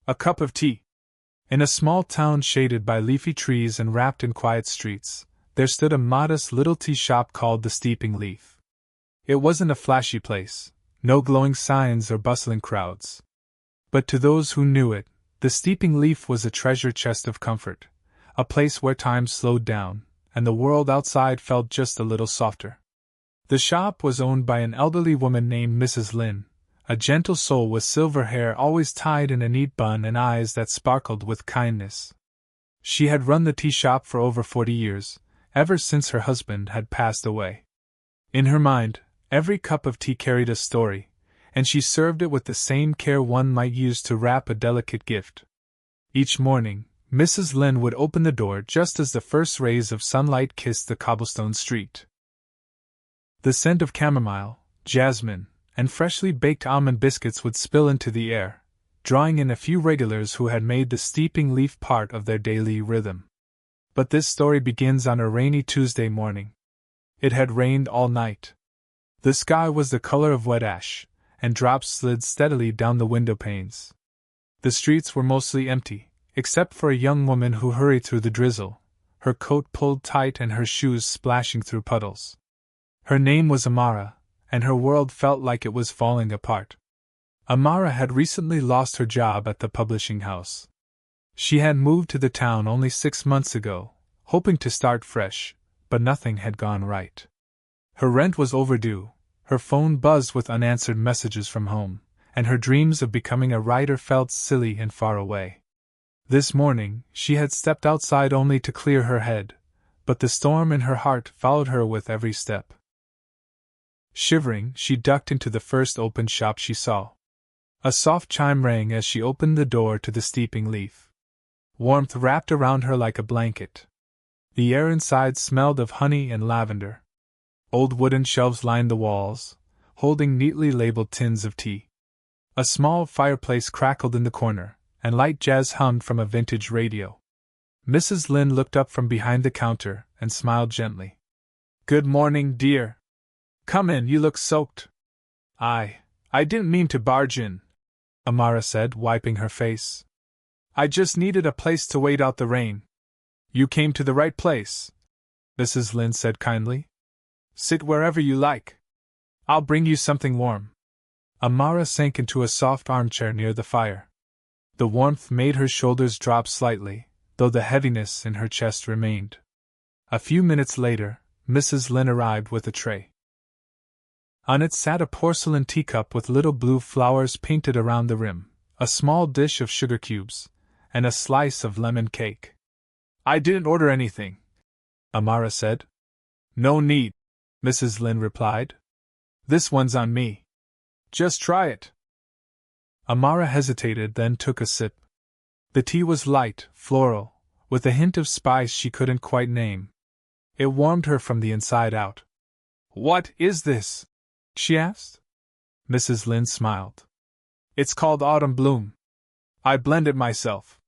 A cup of tea. In a small town shaded by leafy trees and wrapped in quiet streets, there stood a modest little tea shop called the Steeping Leaf. It wasn't a flashy place, no glowing signs or bustling crowds. But to those who knew it, the Steeping Leaf was a treasure chest of comfort, a place where time slowed down, and the world outside felt just a little softer. The shop was owned by an elderly woman named Mrs. Lynn, a gentle soul with silver hair always tied in a neat bun and eyes that sparkled with kindness. She had run the tea shop for over 40 years, ever since her husband had passed away. In her mind, every cup of tea carried a story, and she served it with the same care one might use to wrap a delicate gift. Each morning, Mrs. Lynn would open the door just as the first rays of sunlight kissed the cobblestone street. The scent of chamomile, jasmine, and freshly baked almond biscuits would spill into the air, drawing in a few regulars who had made the Steeping Leaf part of their daily rhythm. But this story begins on a rainy Tuesday morning. It had rained all night. The sky was the color of wet ash, and drops slid steadily down the window panes. The streets were mostly empty, except for a young woman who hurried through the drizzle, her coat pulled tight and her shoes splashing through puddles. Her name was Amara, and her world felt like it was falling apart. Amara had recently lost her job at the publishing house. She had moved to the town only 6 months ago, hoping to start fresh, but nothing had gone right. Her rent was overdue, her phone buzzed with unanswered messages from home, and her dreams of becoming a writer felt silly and far away. This morning, she had stepped outside only to clear her head, but the storm in her heart followed her with every step. Shivering, she ducked into the first open shop she saw. A soft chime rang as she opened the door to the Steeping Leaf. Warmth wrapped around her like a blanket. The air inside smelled of honey and lavender. Old wooden shelves lined the walls, holding neatly labeled tins of tea. A small fireplace crackled in the corner, and light jazz hummed from a vintage radio. Mrs. Lynn looked up from behind the counter and smiled gently. "Good morning, dear. Come in, you look soaked." I didn't mean to barge in," Amara said, wiping her face. "I just needed a place to wait out the rain." "You came to the right place," Mrs. Lynn said kindly. "Sit wherever you like. I'll bring you something warm." Amara sank into a soft armchair near the fire. The warmth made her shoulders drop slightly, though the heaviness in her chest remained. A few minutes later, Mrs. Lynn arrived with a tray. On it sat a porcelain teacup with little blue flowers painted around the rim, a small dish of sugar cubes, and a slice of lemon cake. "I didn't order anything," Amara said. "No need," Mrs. Lynn replied. "This one's on me. Just try it." Amara hesitated, then took a sip. The tea was light, floral, with a hint of spice she couldn't quite name. It warmed her from the inside out. "What is this?" she asked. Mrs. Lynn smiled. "It's called Autumn Bloom. I blend it myself.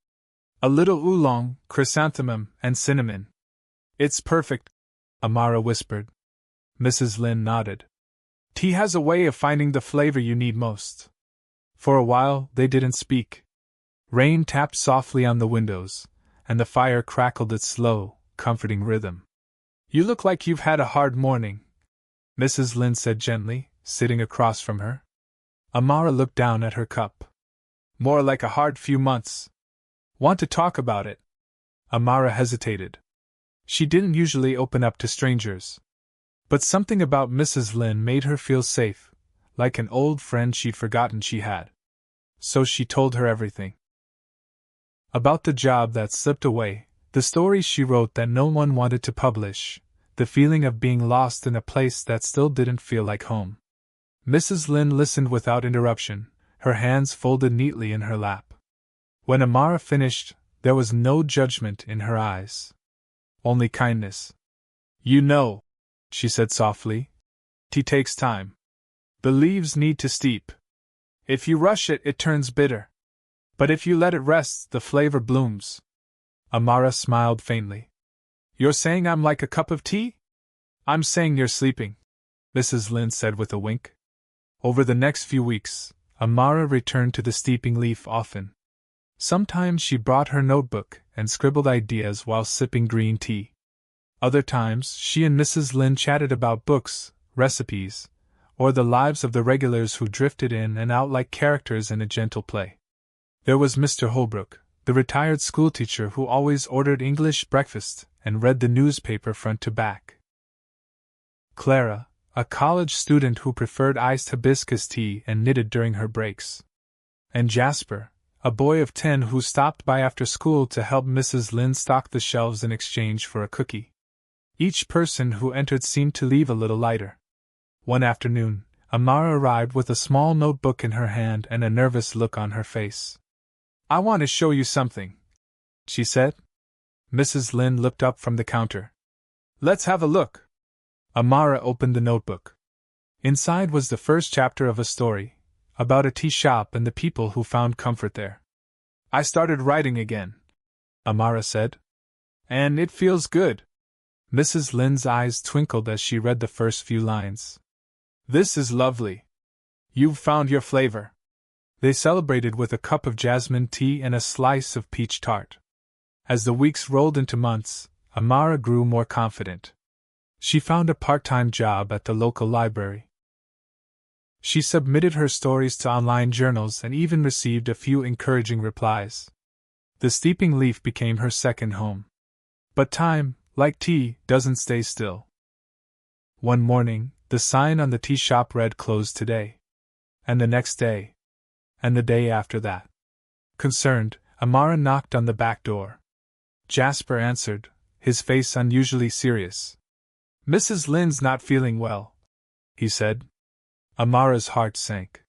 A little oolong, chrysanthemum, and cinnamon. It's perfect," Amara whispered. Mrs. Lynn nodded. "Tea has a way of finding the flavor you need most." For a while, they didn't speak. Rain tapped softly on the windows, and the fire crackled its slow, comforting rhythm. "You look like you've had a hard morning," Mrs. Lynn said gently, sitting across from her. Amara looked down at her cup. "More like a hard few months. Want to talk about it?" Amara hesitated. She didn't usually open up to strangers. But something about Mrs. Lynn made her feel safe, like an old friend she'd forgotten she had. So she told her everything. About the job that slipped away, the stories she wrote that no one wanted to publish, the feeling of being lost in a place that still didn't feel like home. Mrs. Lynn listened without interruption, her hands folded neatly in her lap. When Amara finished, there was no judgment in her eyes. Only kindness. "You know," she said softly, "tea takes time. The leaves need to steep. If you rush it, it turns bitter. But if you let it rest, the flavor blooms." Amara smiled faintly. "You're saying I'm like a cup of tea?" "I'm saying you're sleeping," Mrs. Lynn said with a wink. Over the next few weeks, Amara returned to the Steeping Leaf often. Sometimes she brought her notebook and scribbled ideas while sipping green tea. Other times she and Mrs. Lin chatted about books, recipes, or the lives of the regulars who drifted in and out like characters in a gentle play. There was Mr. Holbrook, the retired schoolteacher who always ordered English breakfast and read the newspaper front to back. Clara, a college student who preferred iced hibiscus tea and knitted during her breaks. And Jasper, a boy of 10 who stopped by after school to help Mrs. Lin stock the shelves in exchange for a cookie. Each person who entered seemed to leave a little lighter. One afternoon, Amara arrived with a small notebook in her hand and a nervous look on her face. "I want to show you something," she said. Mrs. Lin looked up from the counter. "Let's have a look." Amara opened the notebook. Inside was the first chapter of a story, about a tea shop and the people who found comfort there. "I started writing again," Amara said. "And it feels good." Mrs. Lin's eyes twinkled as she read the first few lines. "This is lovely. You've found your flavor." They celebrated with a cup of jasmine tea and a slice of peach tart. As the weeks rolled into months, Amara grew more confident. She found a part-time job at the local library. She submitted her stories to online journals and even received a few encouraging replies. The steeping leaf became her second home. But time, like tea, doesn't stay still. One morning, the sign on the tea shop read "Closed today." And the next day. And the day after that. Concerned, Amara knocked on the back door. Jasper answered, his face unusually serious. "Mrs. Lin's not feeling well," he said. Amara's heart sank.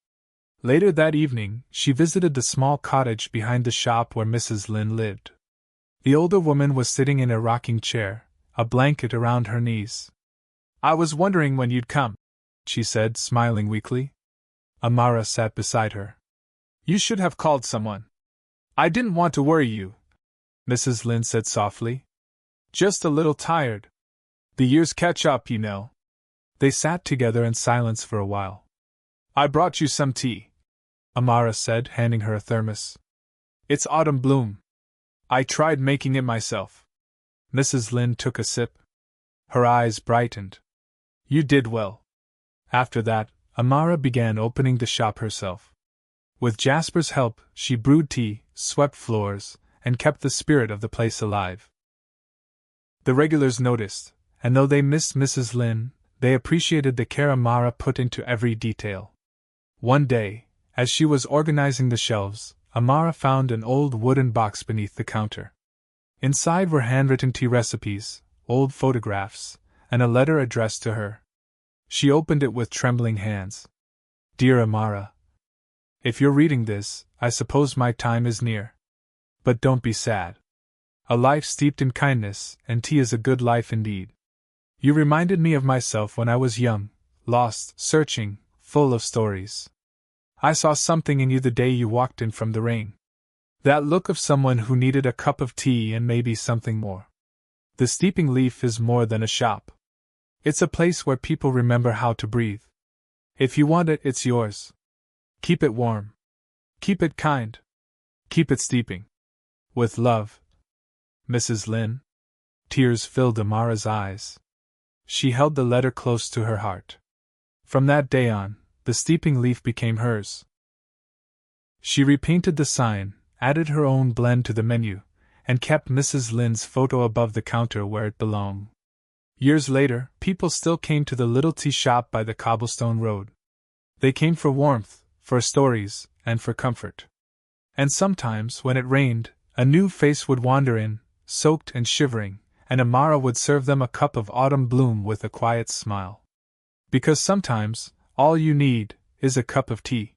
Later that evening, she visited the small cottage behind the shop where Mrs. Lin lived. The older woman was sitting in a rocking chair, a blanket around her knees. "I was wondering when you'd come," she said, smiling weakly. Amara sat beside her. "You should have called someone." "I didn't want to worry you," Mrs. Lin said softly. "Just a little tired. The years catch up, you know." They sat together in silence for a while. "I brought you some tea," Amara said, handing her a thermos. "It's autumn bloom. I tried making it myself." Mrs. Lin took a sip. Her eyes brightened. "You did well." After that, Amara began opening the shop herself. With Jasper's help, she brewed tea, swept floors, and kept the spirit of the place alive. The regulars noticed, and though they missed Mrs. Lin, they appreciated the care Amara put into every detail. One day, as she was organizing the shelves, Amara found an old wooden box beneath the counter. Inside were handwritten tea recipes, old photographs, and a letter addressed to her. She opened it with trembling hands. "Dear Amara, if you're reading this, I suppose my time is near. But don't be sad. A life steeped in kindness and tea is a good life indeed. You reminded me of myself when I was young, lost, searching, full of stories. I saw something in you the day you walked in from the rain. That look of someone who needed a cup of tea and maybe something more. The Steeping Leaf is more than a shop. It's a place where people remember how to breathe. If you want it, it's yours. Keep it warm. Keep it kind. Keep it steeping. With love, Mrs. Lin." Tears filled Amara's eyes. She held the letter close to her heart. From that day on, the Steeping Leaf became hers. She repainted the sign, added her own blend to the menu, and kept Mrs. Lin's photo above the counter where it belonged. Years later, people still came to the little tea shop by the cobblestone road. They came for warmth, for stories, and for comfort. And sometimes, when it rained, a new face would wander in, soaked and shivering, and Amara would serve them a cup of autumn bloom with a quiet smile. Because sometimes, all you need is a cup of tea.